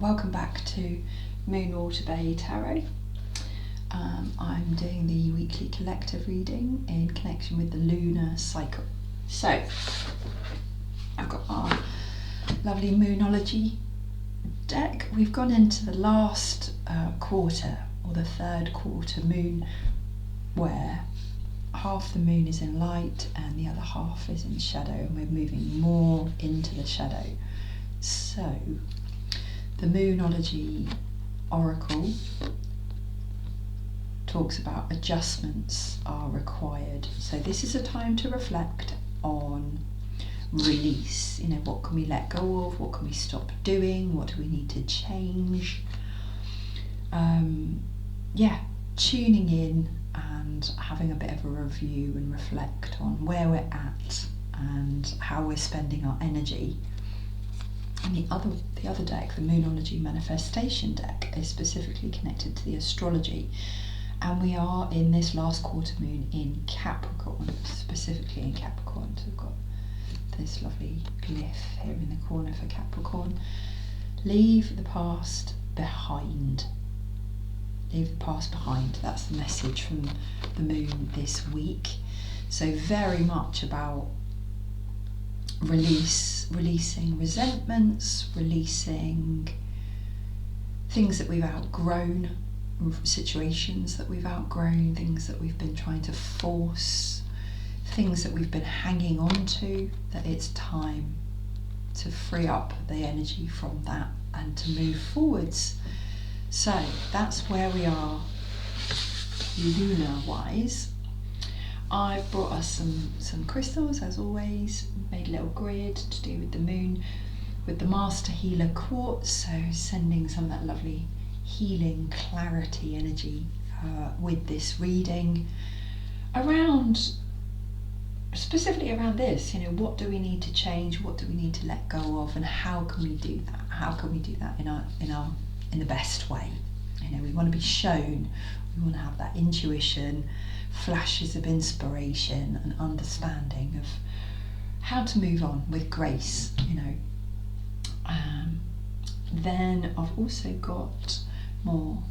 Welcome back to Moonwater Bay Tarot. I'm doing the weekly collective reading in connection with the lunar cycle. So, I've got our lovely Moonology deck. We've gone into the last quarter, or the third quarter moon, where half the moon is in light and the other half is in shadow, and we're moving more into the shadow. So, the Moonology Oracle talks about adjustments are required. So this is a time to reflect on release. You know, what can we let go of? What can we stop doing? What do we need to change? Tuning in and having a bit of a review and reflect on where we're at and how we're spending our energy. And the other deck, the Moonology Manifestation deck, is specifically connected to the astrology, and we are in this last quarter moon in Capricorn, specifically in Capricorn. So we've got this lovely glyph here in the corner for Capricorn. Leave the past behind. Leave the past behind. That's the message from the moon this week. So very much about releasing resentments, releasing things that we've outgrown, situations that we've outgrown, things that we've been trying to force, things that we've been hanging on to, that it's time to free up the energy from that and to move forwards. So that's where we are lunar wise. I've brought us some crystals, as always, made a little grid to do with the moon, with the Master Healer Quartz, so sending some of that lovely healing clarity energy with this reading specifically around this, you know, what do we need to change, what do we need to let go of, and how can we do that? How can we do that in the best way? You know, we want to be shown, we want to have that intuition, flashes of inspiration and understanding of how to move on with grace, you know. Then I've also got more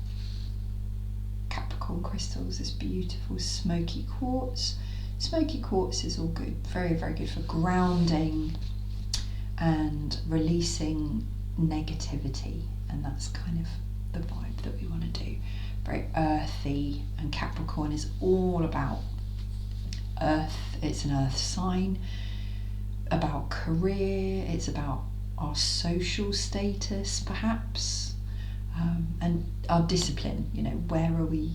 Capricorn crystals, this beautiful smoky quartz. Smoky quartz is all good, very, very good for grounding and releasing negativity, and that's kind of the vibe that we want to do. Very earthy, and Capricorn is all about earth. It's an earth sign, about career, it's about our social status perhaps, and our discipline. You know, where are we,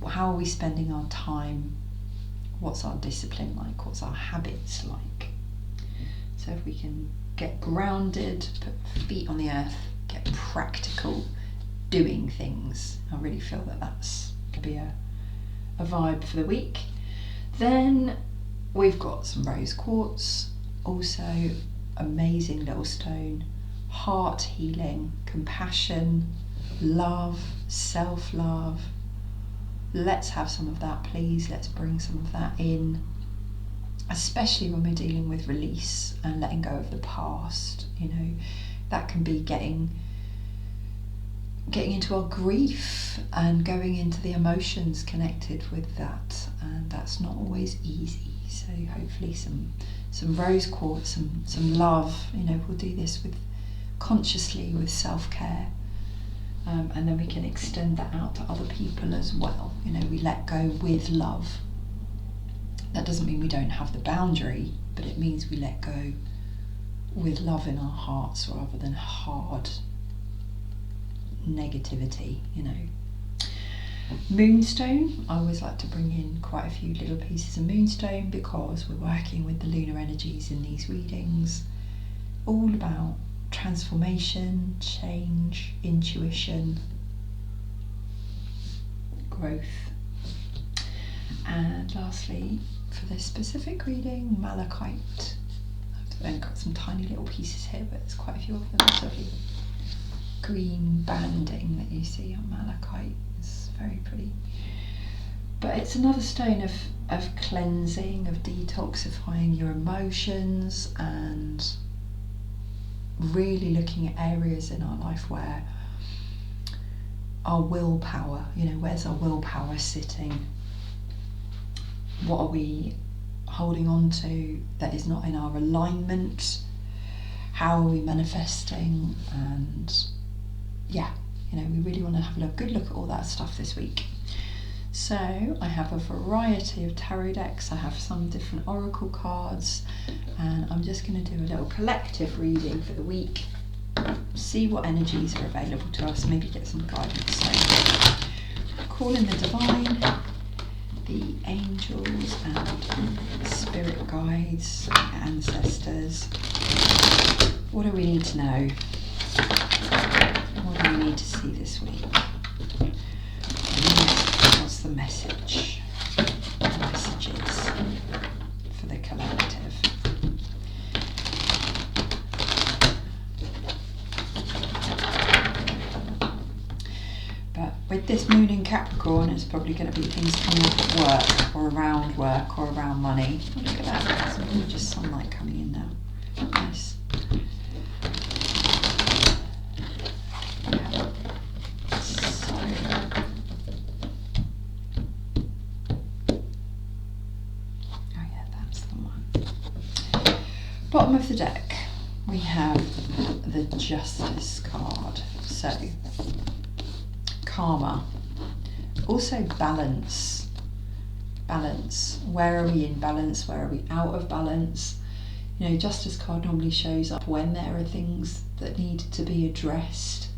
how are we spending our time, what's our discipline like, what's our habits like. So if we can get grounded, put feet on the earth, get practical, doing things, I really feel that that's going to be a vibe for the week. Then we've got some rose quartz, also amazing little stone, heart healing, compassion, love, self-love. Let's have some of that, please. Let's bring some of that in, especially when we're dealing with release and letting go of the past. You know, that can be getting into our grief and going into the emotions connected with that, and that's not always easy. So hopefully some rose quartz, some love, you know, we'll do this with consciously, with self-care, and then we can extend that out to other people as well. You know, we let go with love. That doesn't mean we don't have the boundary, but it means we let go with love in our hearts rather than hard negativity, you know. Moonstone, I always like to bring in quite a few little pieces of moonstone because we're working with the lunar energies in these readings, all about transformation, change, intuition, growth. And lastly, for this specific reading, malachite. I've then got some tiny little pieces here, but there's quite a few of them. It's lovely green banding that you see on malachite. It's very pretty. But it's another stone of cleansing, of detoxifying your emotions and really looking at areas in our life where our willpower, where's our willpower sitting? What are we holding on to that is not in our alignment? How are we manifesting? And we really want to have a good look at all that stuff this week. So I have a variety of tarot decks, I have some different oracle cards, and I'm just going to do a little collective reading for the week, see what energies are available to us, maybe get some guidance. So call in the divine, the angels and spirit guides, ancestors. What do we need to know? What do we need to see this week? What's the message? The messages for the collective. But with this moon in Capricorn, it's probably going to be things coming up at work or around money. Oh, look at that, there's some gorgeous sunlight coming in now. Nice. Bottom of the deck, we have the Justice card. So, karma. Also balance. Balance. Where are we in balance? Where are we out of balance? Justice card normally shows up when there are things that need to be addressed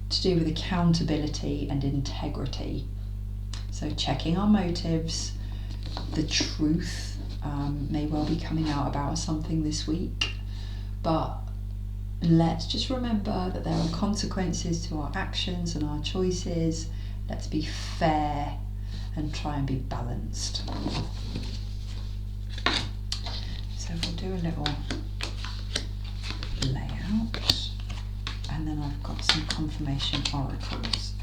to do with accountability and integrity. So checking our motives, the truth may well be coming out about something this week, but let's just remember that there are consequences to our actions and our choices. Let's be fair and try and be balanced. So we'll do a little layout, and then I've got some confirmation oracles.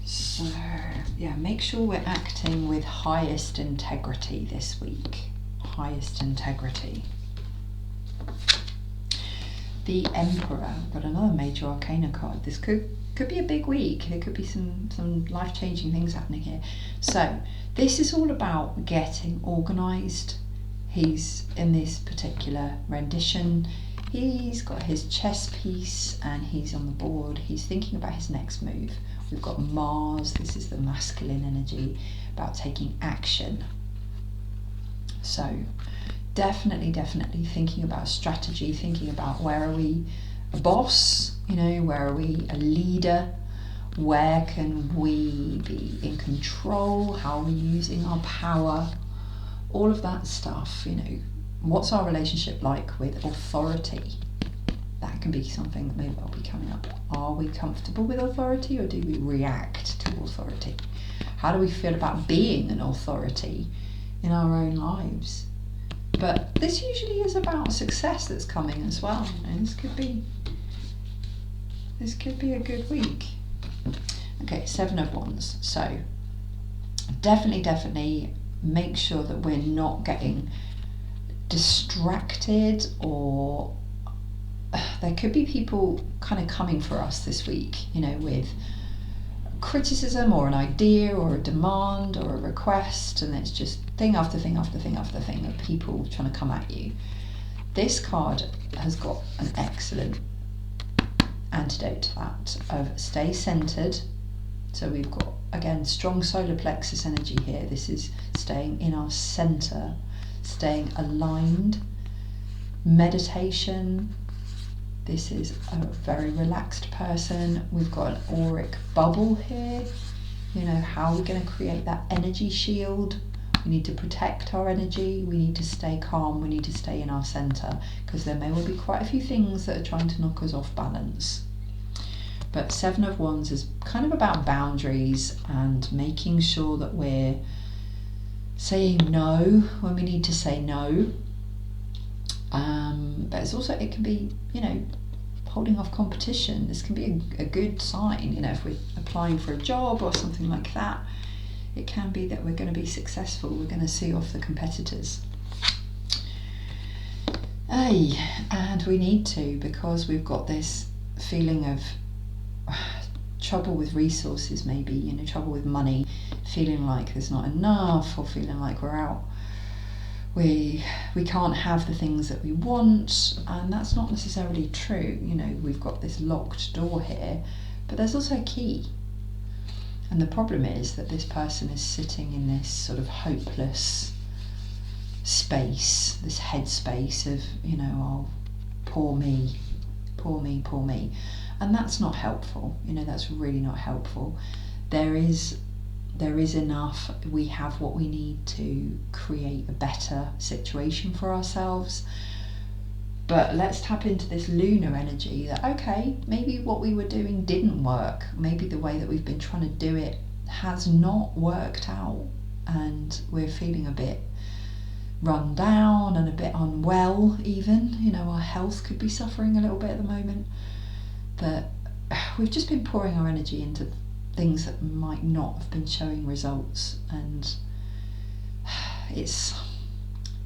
So, make sure we're acting with highest integrity this week. Highest integrity. The Emperor. I've got another major arcana card. This could be a big week. There could be some life-changing things happening here. So, this is all about getting organised. He's, in this particular rendition, he's got his chess piece and he's on the board. He's thinking about his next move. We've got Mars, this is the masculine energy, about taking action. So definitely thinking about strategy, thinking about where are we a boss, where are we a leader, where can we be in control, how are we using our power, all of that stuff, what's our relationship like with authority? That can be something that may well be coming up. Are we comfortable with authority, or do we react to authority? How do we feel about being an authority in our own lives? But this usually is about success that's coming as well. This could be a good week. Okay, 7 of Wands. So definitely make sure that we're not getting distracted, or there could be people kind of coming for us this week, with criticism or an idea or a demand or a request, and it's just thing after thing after thing after thing of people trying to come at you. This card has got an excellent antidote to that, of stay centered. So we've got, again, strong solar plexus energy here. This is staying in our center, staying aligned. Meditation. This is a very relaxed person. We've got an auric bubble here. How are we going to create that energy shield? We need to protect our energy. We need to stay calm. We need to stay in our center, because there may well be quite a few things that are trying to knock us off balance. But 7 of Wands is kind of about boundaries and making sure that we're saying no when we need to say no. But it's also, it can be, holding off competition. This can be a good sign, if we're applying for a job or something like that. It can be that we're going to be successful. We're going to see off the competitors. And we need to, because we've got this feeling of trouble with resources, maybe, you know, trouble with money, feeling like there's not enough, or feeling like we're out, we can't have the things that we want, and that's not necessarily true. You know, we've got this locked door here, but there's also a key. And the problem is that this person is sitting in this sort of hopeless space, this headspace of, you know, oh, poor me, poor me, poor me. And that's not helpful, you know, that's really not helpful. There is enough, we have what we need to create a better situation for ourselves. But let's tap into this lunar energy that, okay, maybe what we were doing didn't work. Maybe the way that we've been trying to do it has not worked out, and we're feeling a bit run down and a bit unwell even. You know, our health could be suffering a little bit at the moment. That we've just been pouring our energy into things that might not have been showing results, and it's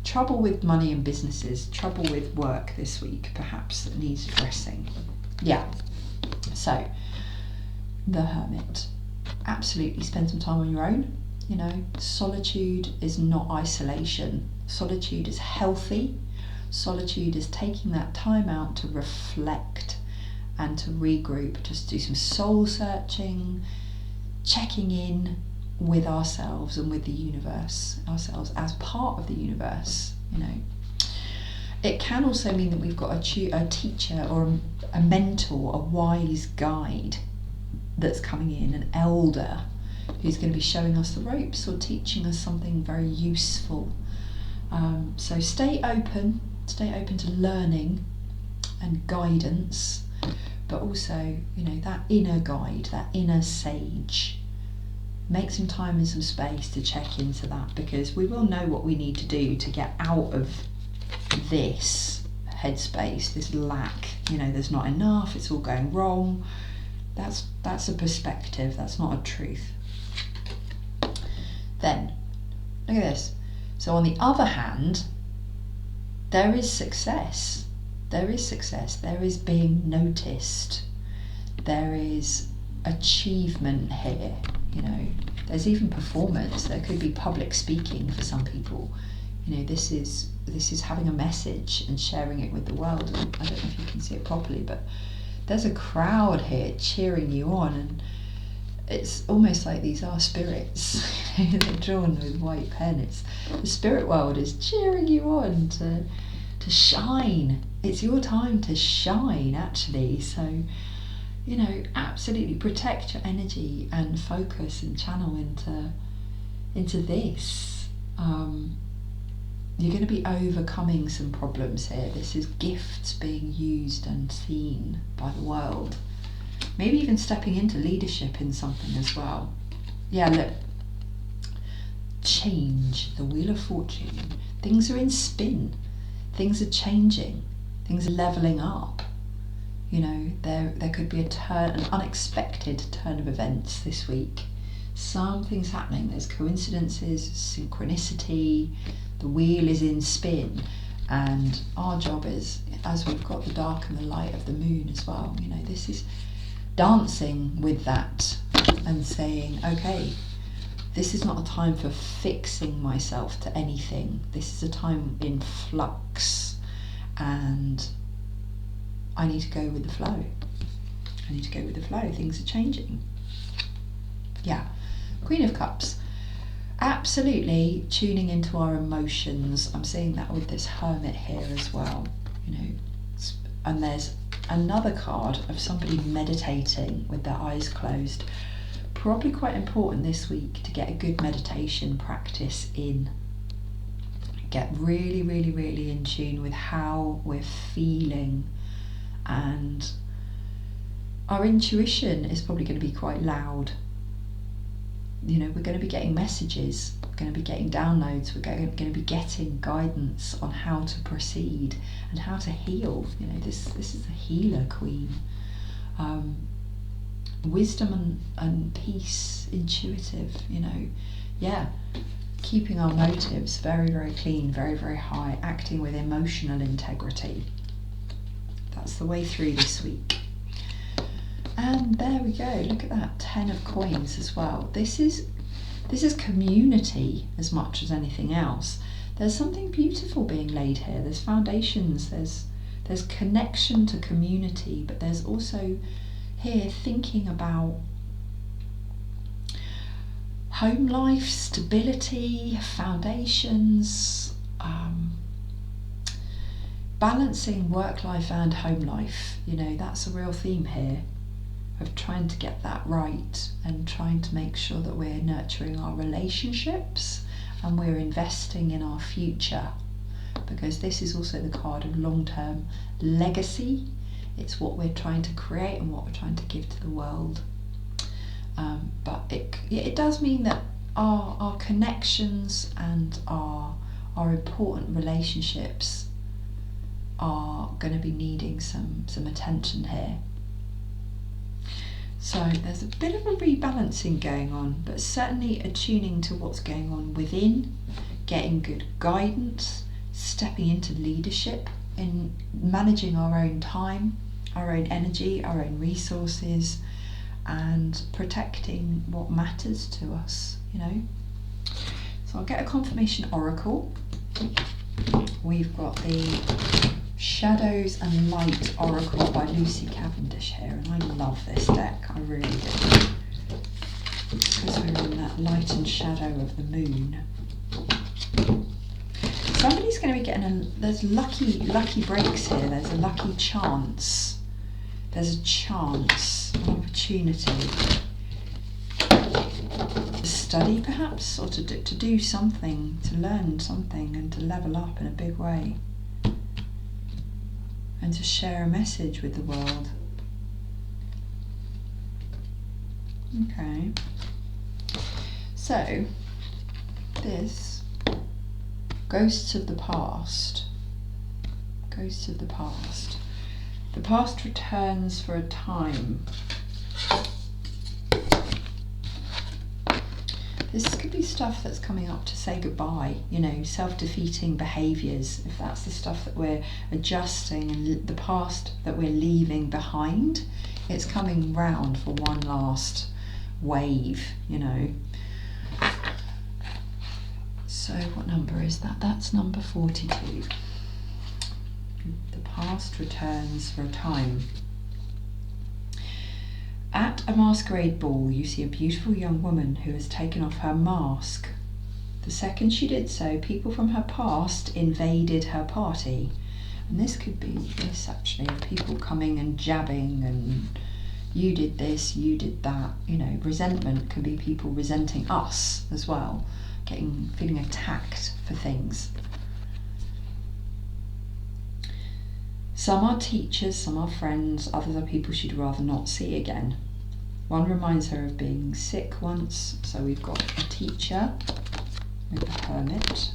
trouble with money and businesses, trouble with work this week perhaps that needs addressing. Yeah, so the Hermit, absolutely spend some time on your own. You know, solitude is not isolation. Solitude is healthy. Solitude is taking that time out to reflect and to regroup, just do some soul searching, checking in with ourselves and with the universe, ourselves as part of the universe. You know, it can also mean that we've got a teacher or a mentor, a wise guide that's coming in, an elder who's going to be showing us the ropes or teaching us something very useful. So stay open to learning and guidance, but also, you know, that inner guide, that inner sage. Make some time and some space to check into that, because we will know what we need to do to get out of this headspace, this lack. You know, there's not enough, it's all going wrong. That's a perspective, that's not a truth. Then, look at this. So on the other hand, there is success. There is success. There is being noticed. There is achievement here. You know, there's even performance. There could be public speaking for some people. You know, this is having a message and sharing it with the world. And I don't know if you can see it properly, but there's a crowd here cheering you on, and it's almost like these are spirits. They're drawn with white pen. The spirit world is cheering you on to shine. It's your time to shine, actually. So, you know, absolutely protect your energy and focus and channel into this. You're going to be overcoming some problems here. This is gifts being used and seen by the world. Maybe even stepping into leadership in something as well. Yeah, look. Change, the Wheel of Fortune. Things are in spin. Things are changing. Things are leveling up. You know, there could be an unexpected turn of events this week. Something's happening. There's coincidences, synchronicity. The wheel is in spin. And our job is, as we've got the dark and the light of the moon as well, you know, this is dancing with that and saying, okay, this is not a time for fixing myself to anything. This is a time in flux, and I need to go with the flow. I need to go with the flow. Things are changing. Yeah. Queen of Cups. Absolutely tuning into our emotions. I'm seeing that with this Hermit here as well. You know, and there's another card of somebody meditating with their eyes closed. Probably quite important this week to get a good meditation practice in. Get really, really, really in tune with how we're feeling, and our intuition is probably going to be quite loud. You know, we're going to be getting messages, we're going to be getting downloads, we're going to be getting guidance on how to proceed and how to heal. You know, this is the healer queen. Wisdom and peace, intuitive, you know. Yeah, keeping our motives very, very clean, very, very high, acting with emotional integrity. That's the way through this week. And there we go, look at that, 10 of coins as well. This is community as much as anything else. There's something beautiful being laid here. There's foundations, there's connection to community, but there's also here thinking about home life, stability, foundations, balancing work life and home life. You know, that's a real theme here of trying to get that right and trying to make sure that we're nurturing our relationships and we're investing in our future, because this is also the card of long-term legacy. It's what we're trying to create and what we're trying to give to the world. But it does mean that our connections and our important relationships are going to be needing some attention here. So there's a bit of a rebalancing going on, but certainly attuning to what's going on within, getting good guidance, stepping into leadership in managing our own time, our own energy, our own resources, and protecting what matters to us, you know. So I'll get a confirmation oracle. We've got the Shadows and Light Oracle by Lucy Cavendish here, and I love this deck, I really do, because we're in that light and shadow of the moon. Somebody's going to be getting there's lucky breaks here, there's a lucky chance, there's a chance, an opportunity to study perhaps, or to do something, to learn something and to level up in a big way, and to share a message with the world. Okay, so this Ghosts of the Past. Ghosts of the Past. The past returns for a time. This could be stuff that's coming up to say goodbye, you know, self-defeating behaviours, if that's the stuff that we're adjusting, and the past that we're leaving behind. It's coming round for one last wave, you know. So what number is that? That's number 42. The past returns for a time. At a masquerade ball, you see a beautiful young woman who has taken off her mask. The second she did so, people from her past invaded her party. And this could be this actually, of people coming and jabbing and you did this, you did that. You know, resentment can be people resenting us as well, feeling attacked for things. Some are teachers, some are friends, others are people she'd rather not see again. One reminds her of being sick once, so we've got a teacher with the Hermit.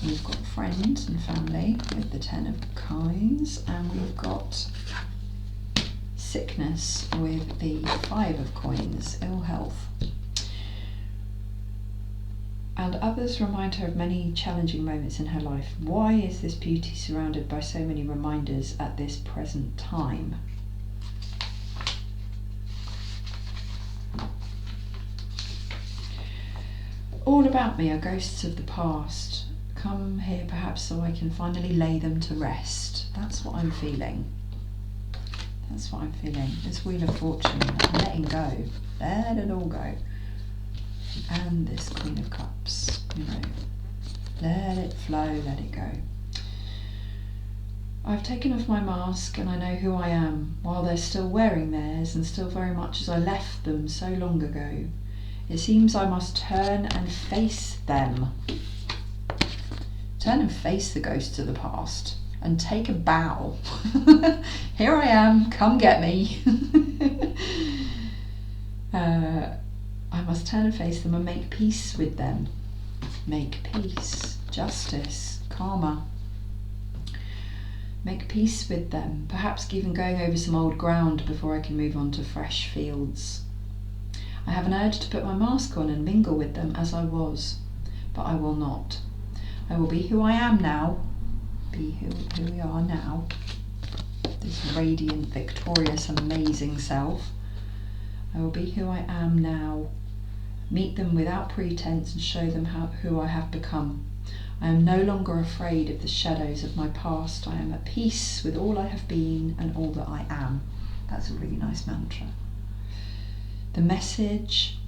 We've got friends and family with the 10 of Coins, and we've got sickness with the 5 of Coins, ill health. And others remind her of many challenging moments in her life. Why is this beauty surrounded by so many reminders at this present time? All about me are ghosts of the past. Come here perhaps so I can finally lay them to rest. That's what I'm feeling. That's what I'm feeling. This Wheel of Fortune, letting go. Let it all go. And this Queen of Cups, you know, let it flow, let it go. I've taken off my mask and I know who I am, while they're still wearing theirs and still very much as I left them so long ago. It seems I must turn and face them. Turn and face the ghosts of the past and take a bow. Here I am, come get me. I must turn and face them and make peace with them. Make peace, justice, karma. Make peace with them, perhaps even going over some old ground before I can move on to fresh fields. I have an urge to put my mask on and mingle with them as I was, but I will not. I will be who I am now, be who we are now, this radiant, victorious, amazing self. I will be who I am now, meet them without pretense and show them who I have become. I am no longer afraid of the shadows of my past. I am at peace with all I have been and all that I am. That's a really nice mantra. The message: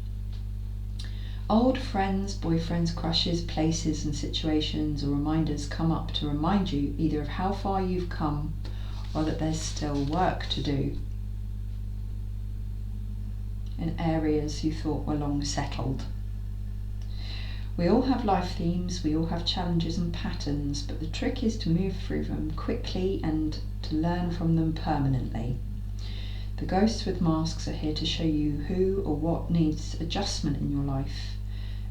old friends, boyfriends, crushes, places and situations or reminders come up to remind you either of how far you've come or that there's still work to do in areas you thought were long settled. We all have life themes, we all have challenges and patterns, but the trick is to move through them quickly and to learn from them permanently. The ghosts with masks are here to show you who or what needs adjustment in your life,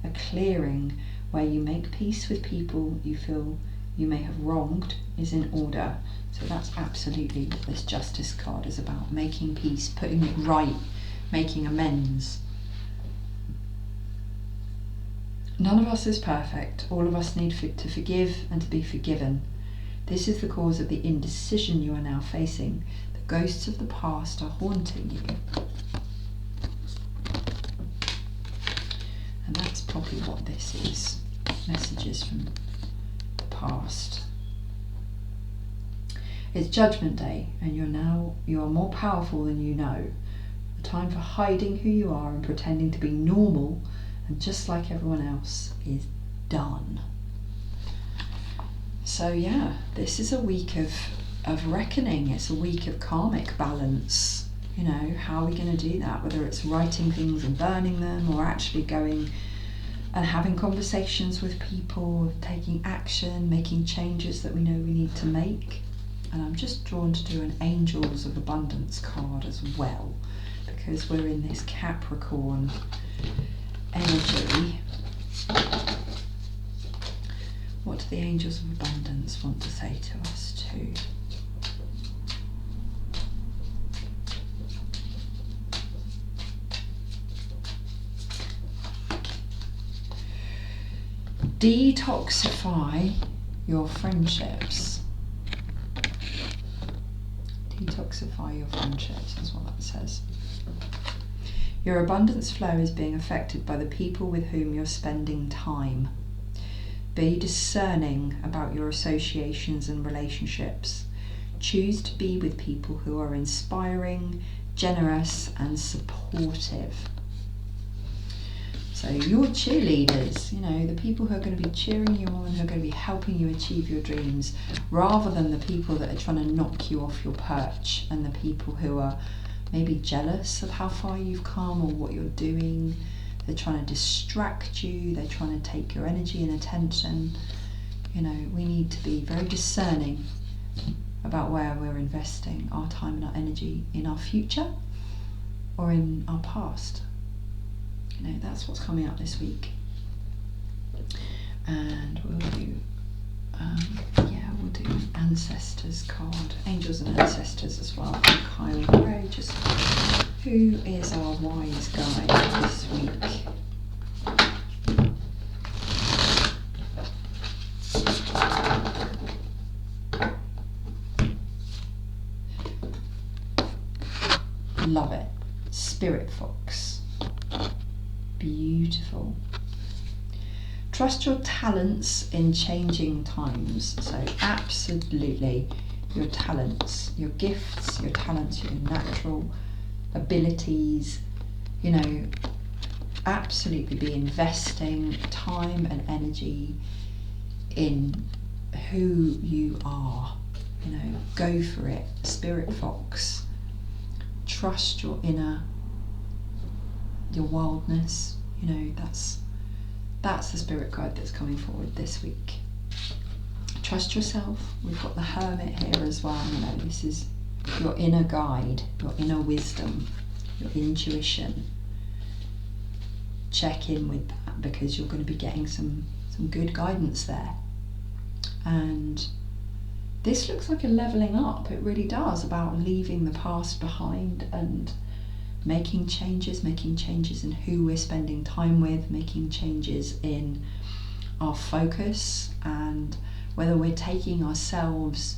a clearing where you make peace with people you feel you may have wronged is in order. So that's absolutely what this Justice card is about, making peace, putting it right, making amends. None of us is perfect. All of us need to forgive and to be forgiven. This is the cause of the indecision you are now facing. The ghosts of the past are haunting you. And that's probably what this is. Messages from the past. It's Judgment Day, and you are more powerful than you know. The time for hiding who you are and pretending to be normal and just like everyone else is done. So yeah, this is a week of reckoning. It's a week of karmic balance. You know, how are we going to do that? Whether it's writing things and burning them, or actually going and having conversations with people, taking action, making changes that we know we need to make. And I'm just drawn to do an Angels of Abundance card as well, because we're in this Capricorn energy. What do the Angels of Abundance want to say to us too? Detoxify your friendships. Detoxify your friendships is what that says. Your abundance flow is being affected by the people with whom you're spending time. Be discerning about your associations and relationships. Choose to be with people who are inspiring, generous, and supportive. So your cheerleaders, you know, the people who are going to be cheering you on, who are going to be helping you achieve your dreams, rather than the people that are trying to knock you off your perch, and the people who are maybe jealous of how far you've come or what you're doing. They're trying to distract you, they're trying to take your energy and attention. You know, we need to be very discerning about where we're investing our time and our energy, in our future or in our past. You know, that's what's coming up this week. And we'll do we'll do an Ancestors card, Angels and Ancestors as well. Kyle Gray, just who is our wise guide this week? Love it. Spirit Fox. Beautiful. Trust your talents in changing times. So absolutely, your talents, your gifts, your talents, your natural abilities, you know, absolutely be investing time and energy in who you are. You know, go for it. Spirit Fox. Trust your inner, your wildness. You know, that's the spirit guide that's coming forward this week. Trust yourself. We've got the Hermit here as well. You know, this is your inner guide, your inner wisdom, your intuition. Check in with that, because you're going to be getting some good guidance there. And this looks like a leveling up. It really does, about leaving the past behind and making changes in who we're spending time with, making changes in our focus, and whether we're taking ourselves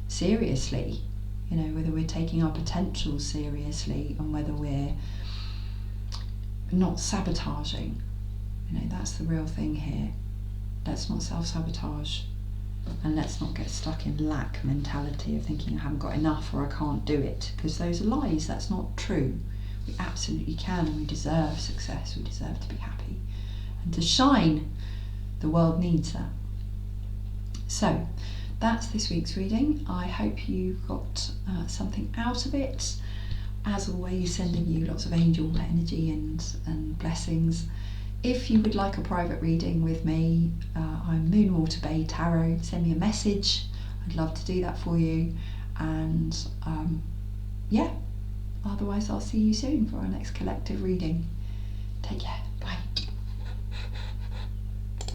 seriously, whether we're taking our potential seriously, and whether we're not sabotaging. That's the real thing here. Let's not self-sabotage, and let's not get stuck in lack mentality of thinking I haven't got enough or I can't do it, because those are lies. That's not true. We absolutely can, and we deserve success. We deserve to be happy and to shine. The world needs that. So that's this week's reading. I hope you got something out of it. As always, sending you lots of angel energy and blessings. If you would like a private reading with me, I'm Moonwater Bay Tarot. Send me a message. I'd love to do that for you. And otherwise I'll see you soon for our next collective reading. Take care.